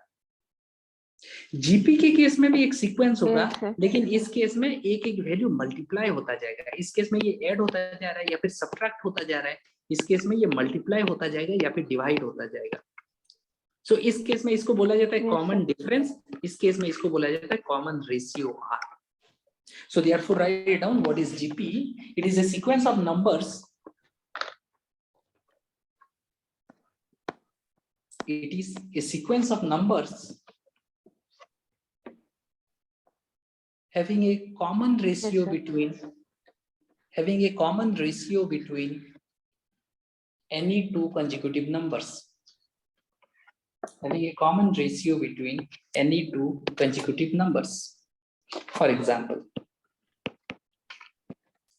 जीपी के केस में भी एक सीक्वेंस होगा, yes sir. लेकिन इस केस में एक एक वैल्यू मल्टीप्लाई होता जाएगा, इस केस में ये ऐड होता जा रहा है या फिर सब्ट्रैक्ट होता जा रहा है, इस केस में ये मल्टीप्लाई होता जाएगा या फिर डिवाइड होता जाएगा। सो इस केस में इसको बोला जाता है Yes, कॉमन sir. डिफरेंस, इस केस में इसको बोला जाता है common ratio R. So therefore write down what is GP, it is a sequence of numbers, it is a sequence of numbers having a common ratio sir. between any two consecutive numbers, having a common ratio between any two consecutive numbers. For example,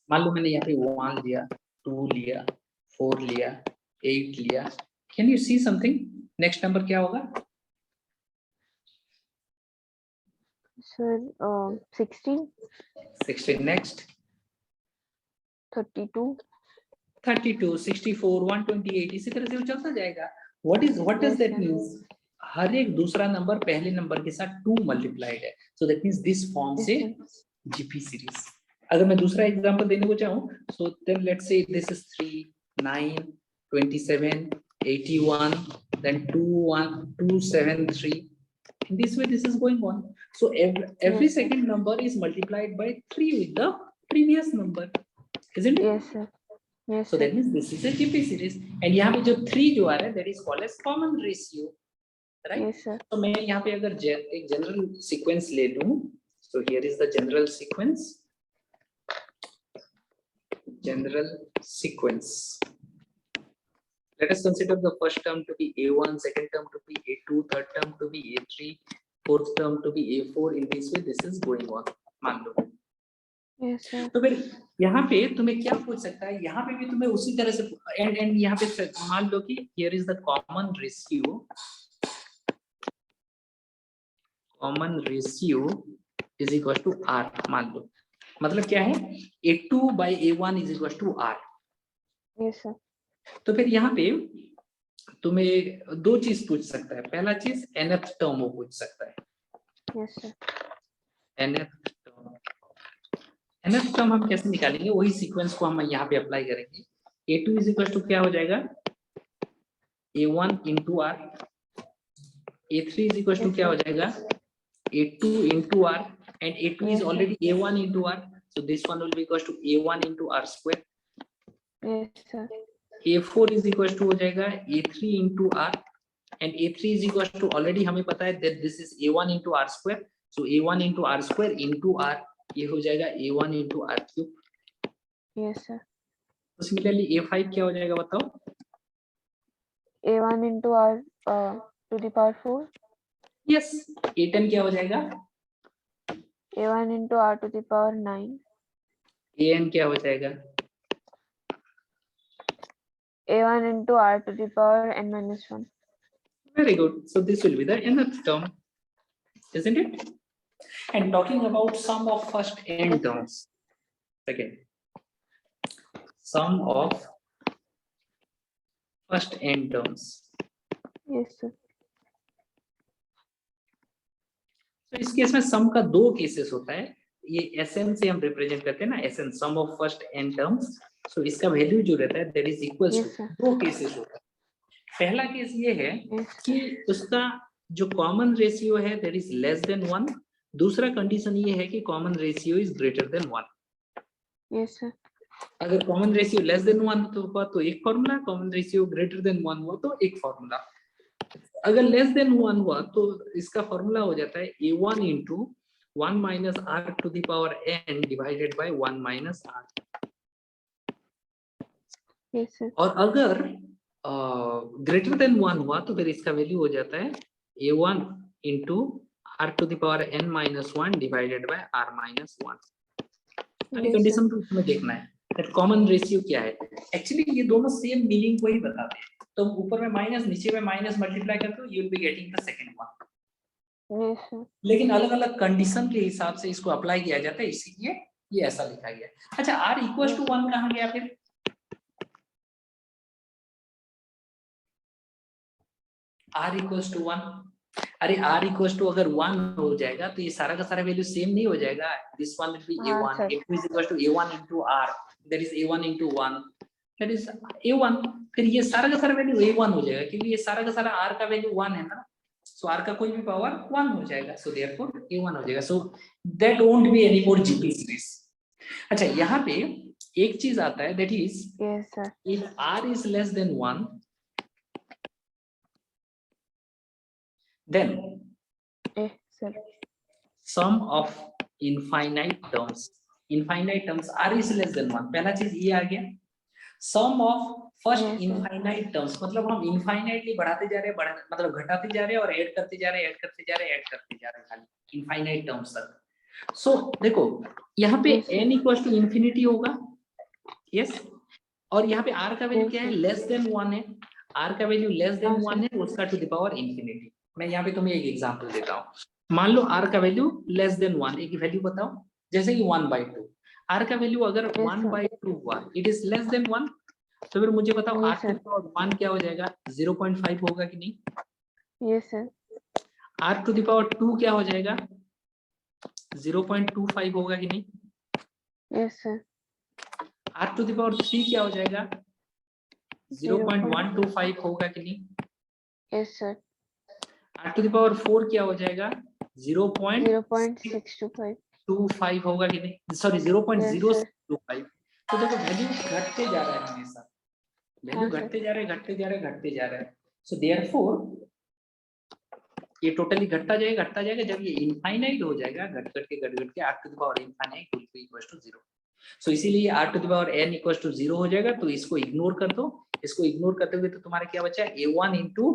मान लो मैंने यहाँ पे 1 लिया, 2 लिया, 4 लिया, 8 लिया, can you see something, next number क्या होगा, Sir 16 16 नेक्स्ट, 32 32, 64, 128 इसी तरह से वो चलता जाएगा। What does Yes, that sir. Means? हर एक दूसरा नंबर पहले नंबर के साथ 2 मल्टीप्लाइड है, so that means this forms a Yes, sir. GP series. अगर मैं दूसरा एग्जांपल देने को चाहूं, so then let's say this is 3, 9, 27, 81, then 2, 1, 2, 7, 3. In this way this is going on. So every Yes, sir. second number is multiplied by 3 with the previous number, isn't it? Yes, sir. Yes, So sir. that means this is a GP series, and यहाँ पे जो 3 जो आ रहा है that is called as common ratio, right? Yes, sir. तो मैं यहाँ पे अगर एक जनरल सीक्वेंस ले लूं, so here is the general sequence. Let us consider the first term to be A1, second term to be A2, third term to be A3, fourth term to be A4. In this way this is going on, मान लो। Yes, sir. तो फिर यहाँ पे तुम्हें क्या पूछ सकता है, यहाँ पे भी तुम्हें उसी तरह से एंड यहाँ पे मान लो कि here is the common ratio is equal to R, मान लो। मतलब क्या है, A2 by A1 is equal to R। Yes, sir. तो फिर यहाँ पे तुम्हें दो चीज पूछ सकता है। पहला चीज nth टर्म वो पूछ सकता है। Yes, sir. nth टर्म हम कैसे निकालेंगे, वही सीक्वेंस को हम यहाँ पे अप्लाई करेंगे। A2 इज इक्वल टू क्या हो जाएगा, A1 into R। A3 is equal to क्या हो जाएगा, A2 into R, and A2 is already A1 into R, so this one will be equal to A1 into R square। Yes, sir. A4 is equal to हो जाएगा A3 into R, and A3 is equal to already हमें पता है that this is A1 into R square, so A1 into R square into R, ये हो जाएगा A1 into R cube। Yes, sir. तो similarly A5 क्या हो जाएगा बताओ, A1 into R to the power 4. yes। A10 क्या हो जाएगा, A1 into R to the power 9. AN क्या हो जाएगा, A1 into R to the power n minus 1. very good, so this will be the nth term, isn't it? And talking about sum of first n terms, again sum of first n terms। Yes, sir. तो इस case में सम का दो cases होता है, ये SN से हम रिप्रेजेंट करते हैं ना, SN sum of first n terms. So इसका वैल्यू जो रहता है that is equal Yes, to sir. दो केसेस होता है। पहला केस ये है Yes, कि उसका जो कॉमन रेशियो है दैट इज लेस देन 1। दूसरा कंडीशन ये है कि common ratio is greater than 1। yes, sir. अगर कॉमन रेशियो लेस देन 1 हुआ तो एक formula, common ratio greater than 1 हुआ तो एक फॉर्मूला। अगर लेस देन 1 हुआ तो इसका फॉर्मूला हो जाता है A1 into 1 minus R to the power n divided by 1 minus R। Yes, sir. और अगर ग्रेटर देन 1 हुआ तो फिर इसका वैल्यू हो जाता है A1 into R to the power n minus 1 divided by R minus 1। तो ये कंडीशन तो इसमें देखना है दैट कॉमन रेशियो क्या है। एक्चुअली ये दोनों सेम मीनिंग को ही बताते हैं, तो ऊपर में माइनस नीचे में माइनस मल्टीप्लाई करते हो, you will be getting the second one. Yes, sir. लेकिन अलग अलग कंडीशन के हिसाब से इसको अप्लाई किया जाता है, इसीलिए ये ऐसा लिखा गया। अच्छा, R इक्वल टू 1 कहाँ गया फिर, R इक्वल टू 1, अरे R इक्वल टू अगर 1 हो जाएगा तो ये सारा का सारा वैल्यू सेम नहीं हो जाएगा। This one will be A1, A2 is equal to A1 into R, that is A1 into 1, that is A1। फिर ये सारा का सारा वैल्यू A1 हो जाएगा क्योंकि ये सारा का सारा R का वैल्यू 1 है ना, सो R का कोई भी पावर 1 हो जाएगा, सो देयरफॉर A1 हो जाएगा। So that won't be any more GP series. अच्छा, यहाँ पे एक चीज आता है that is Yes, sir. if R is less than 1 then Yes, sir. sum of infinite terms R is less than 1, पहला चीज ये आ गया। Sum of first Yes, sir. Infinite terms, मतलब हम इनफाइनाइटली बढ़ाते जा रहे हैं, मतलब घटाते जा रहे हैं और ऐड करते जा रहे हैं खाली इनफाइनाइट टर्म्स तक। सो देखो यहाँ पे Yes, sir. n equal to infinity होगा, यस, और यहाँ पे r का वैल्यू Yes, क्या है, sir. लेस देन 1 है। r का वैल्यू लेस देन हाँ, 1 है, उसका टू द पावर इंफिनिटी। मैं यहाँ पे तुम्हें एक एग्जांपल देता हूँ। मान लो r का वैल्यू लेस देन 1, एक वैल्यू बताओ, जैसे कि 1/2। r का वैल्यू अगर Yes, 1 sir. by 2 हुआ, it is less than 1, तो फिर मुझे बताओ Yes, r to sir. the power 1 क्या हो जाएगा, 0.5 होगा कि नहीं? Yes, sir. r to the power 2 क्या हो जाएगा, 0.25 होगा कि नहीं? Yes, sir. r to the power 3 क्या हो जाएगा, 0.125 होगा कि नहीं? Yes, sir. r to the power 4 क्या हो जाएगा, 0.625. 0.25 होगा कि नहीं? Sorry, Yes, 0.025। तो देखो वैल्यू घटते जा रहा है हमेशा, वैल्यू हाँ, sir. घटते जा रहा है, घटते जा रहा है, घटते जा रहा है। सो देयरफॉर ये टोटली घटता जाएगा, जब ये इनफाइनाइट हो जाएगा, घट घट के r to the power infinite will be equal to 0। So इसीलिए r to the power n equal to 0 हो जाएगा, तो इसको इग्नोर कर दो। इसको इग्नोर करते हुए तो तुम्हारा क्या बचा, a1 into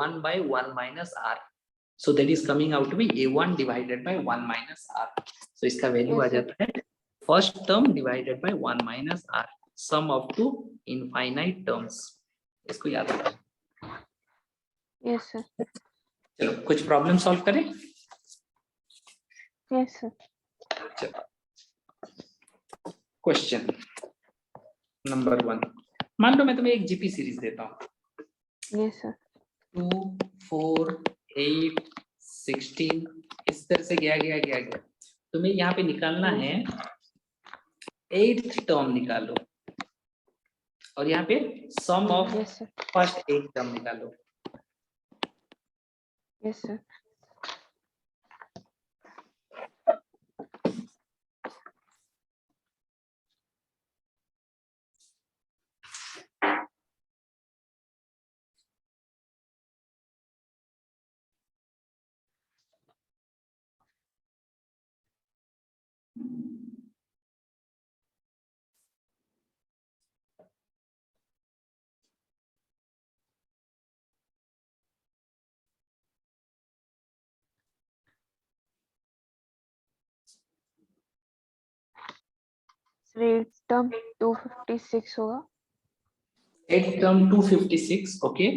1 by 1 minus r। So that is coming out to be a1 divided by 1 minus r। सो इसका वैल्यू आ Yes, sir. जाता है first term divided by 1 minus r, sum of to infinite terms. इसको याद रखो। Yes, sir. चलो कुछ प्रॉब्लम सॉल्व करें। Yes, sir. क्वेश्चन नंबर 1, मान लो मैं तुम्हें एक जीपी सीरीज देता हूँ, Yes, sir. 2 4 8 16, इस तरह से गया। तुम्हें यहाँ पे निकालना है 8th टर्म निकालो, और यहाँ पे sum of Yes, sir. First 8 term निकालो। Yes, sir. Rate term 256 होगा। 8th term 256, okay.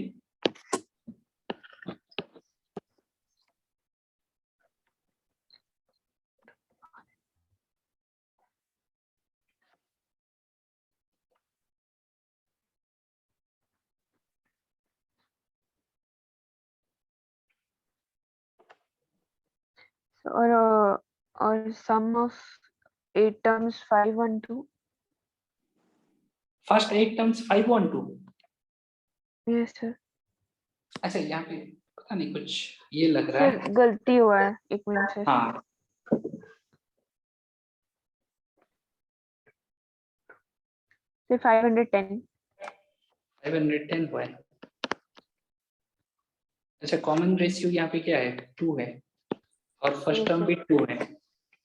और sum of 8 terms 512। First 8 terms 512। Yes, sir. अच्छा यहाँ पे पता नहीं कुछ ये लग रहा सर है। गलती हुआ है, एक मिनट सर। हाँ फिर 510। 510 हुआ है। अच्छा कॉमन रेशियो यहाँ पे क्या है, 2 है, और फर्स्ट Yes, टर्म sir. भी 2 है,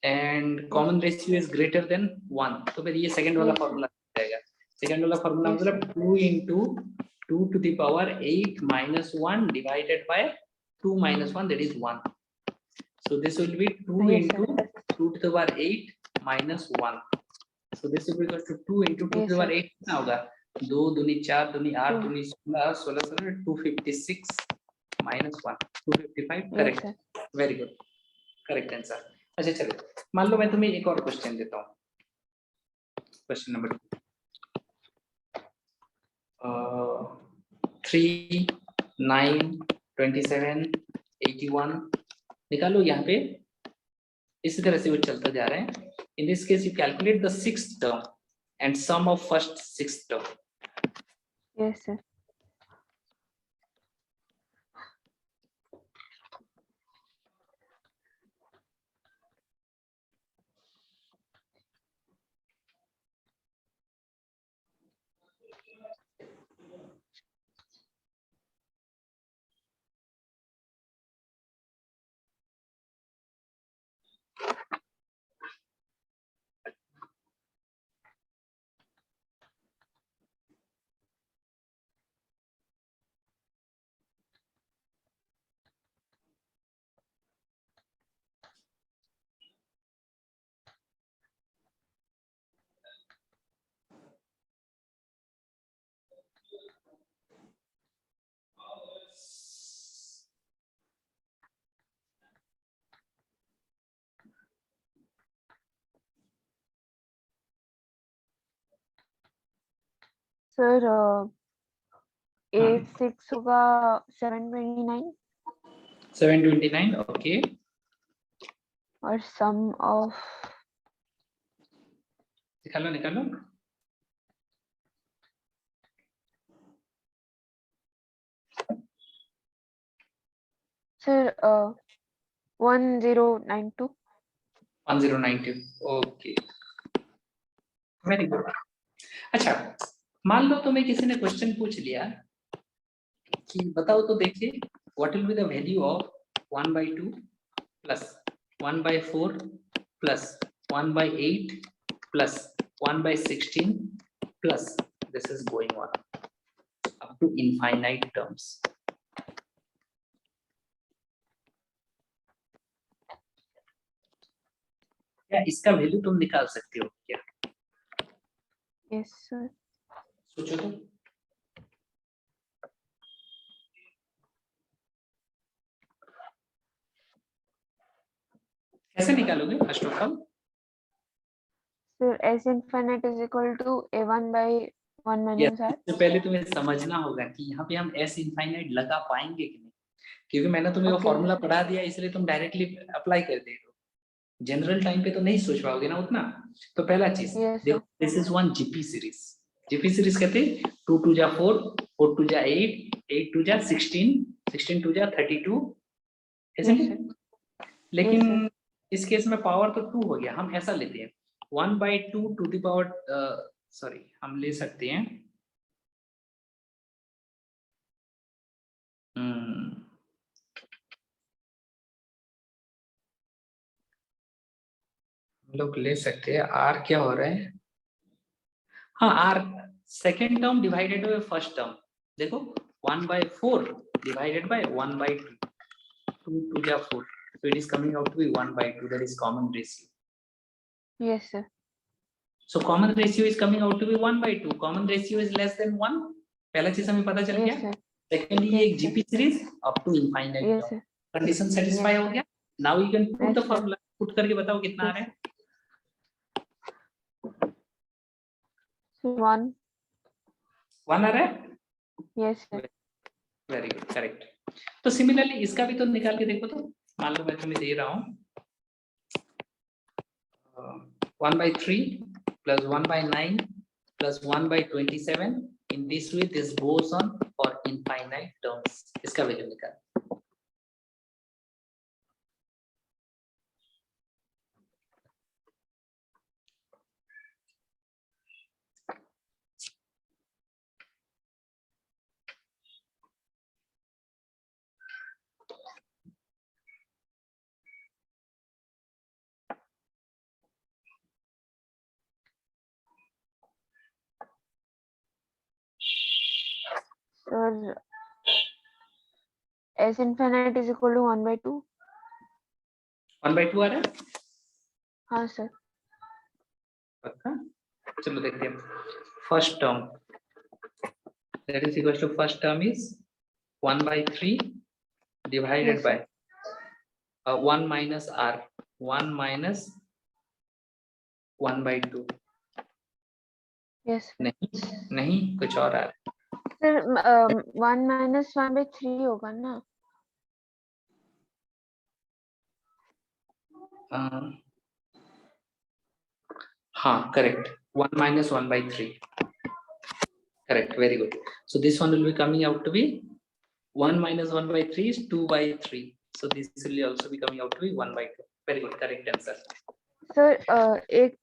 and common ratio is greater than 1, तो फिर ये सेकंड वाला Yes, sir. फॉर्मूला जाएगा। सेकंड वाला फॉर्मूला Yes, मतलब 2 into 2 to the power 8 minus 1 divided by 2 minus 1, that is 1. So this will be 2 Yes, into sir. 2 to the power 8 minus 1. So this will be equal to 2 into 2 Yes, to the power sir. 8 कितना होगा, 2 दूनी 4 दूनी 8 Two. दूनी 16 16 16 256 minus 1 255, Yes, correct, sir. Very good, correct answer. अच्छा चलो मान लो मैं तुम्हें एक और क्वेश्चन देता हूँ, क्वेश्चन नंबर 3 9 27 81 निकालो। यहाँ पे इसी तरह से वो चलता जा रहा है। In this case you calculate the 6th term and sum of first 6th term. Yes, sir. Sir हाँ। 8 6 होगा 729 729, ओके। और सम ऑफ निकालो निकालो। Sir 1092 1092, okay, very good. अच्छा, मान लो तुम्हें किसी ने क्वेश्चन पूछ लिया कि बताओ तो देखिए, what will be the value of 1/2 plus 1/4 plus 1/8 plus 1/16 plus this is going on up to infinite terms. क्या इसका वैल्यू तुम निकाल सकते हो क्या? यस सर सोचो तो। कैसे निकालोगे first of all? Sir s infinite is equal to a1 by 1 minus r सबसे पहले तुम्हें समझना होगा कि यहाँ पे हम s इनफाइनाइट लगा पाएंगे कि नहीं, क्योंकि मैंने तुम्हें वो Okay, फॉर्मूला sir. पढ़ा दिया, इसलिए तुम डायरेक्टली अप्लाई कर दे रहे हो। जनरल टाइम पे तो नहीं सोच पाओगे ना उतना। तो पहला चीज Yes, देखो, sir. This is one GP series. GP series कहते हैं 2 2 जा 4, 4 2 जा 8, 8 2 जा 16, 16 2 जा 32, Yes, isn't sir. it? लेकिन Yes, sir. इस केस में पावर तो 2 हो गया, हम ऐसा लेते हैं 1/2 टू द पावर, सॉरी हम ले सकते हैं हम लोग ले सकते हैं आर क्या हो रहा है, हाँ R second term divided by first term. देखो 1/4 डिवाइडेड बाय 1/2, 2 2 जा 4, so it is coming out to be 1/2, that is common ratio. Yes, sir. So common ratio is coming out to be 1/2, common ratio is less than 1। पहला चीज हमें पता चल गया। Yes, sir. Secondly ये Yes, एक sir. GP series up to infinite Yes, term, sir. Condition satisfy Yes, हो sir. गया। Now you can put Yes, the sir. Formula, put करके बताओ कितना आ Yes, रहा है। So 1. 1 आ रहा है, Yes, sir. Very good, correct. तो सिमिलरली इसका भी तो निकाल के देखो तो, मान लो मैं तुम्हें दे रहा हूँ 1/3 plus 1/9 plus 1/27, in this way this goes on for infinite terms। इसका वैल्यू निकाल। Sir, s infinite is equal to 1/2. 1/2 आ रहा है हाँ सर। पक्का? चलो देखते हैं। First term that is equal to first term is 1/3 divided Yes, by sir. 1 minus r, 1 minus 1/2। Yes, sir. नहीं नहीं कुछ और आ रहा है। सर 1 minus 1/3 होगा ना? हाँ correct, 1 minus 1/3, correct, very good। So this one will be coming out to be 1 minus 1/3 is 2/3, so this will also be coming out to be 1/2, very good, correct answer। Sir एक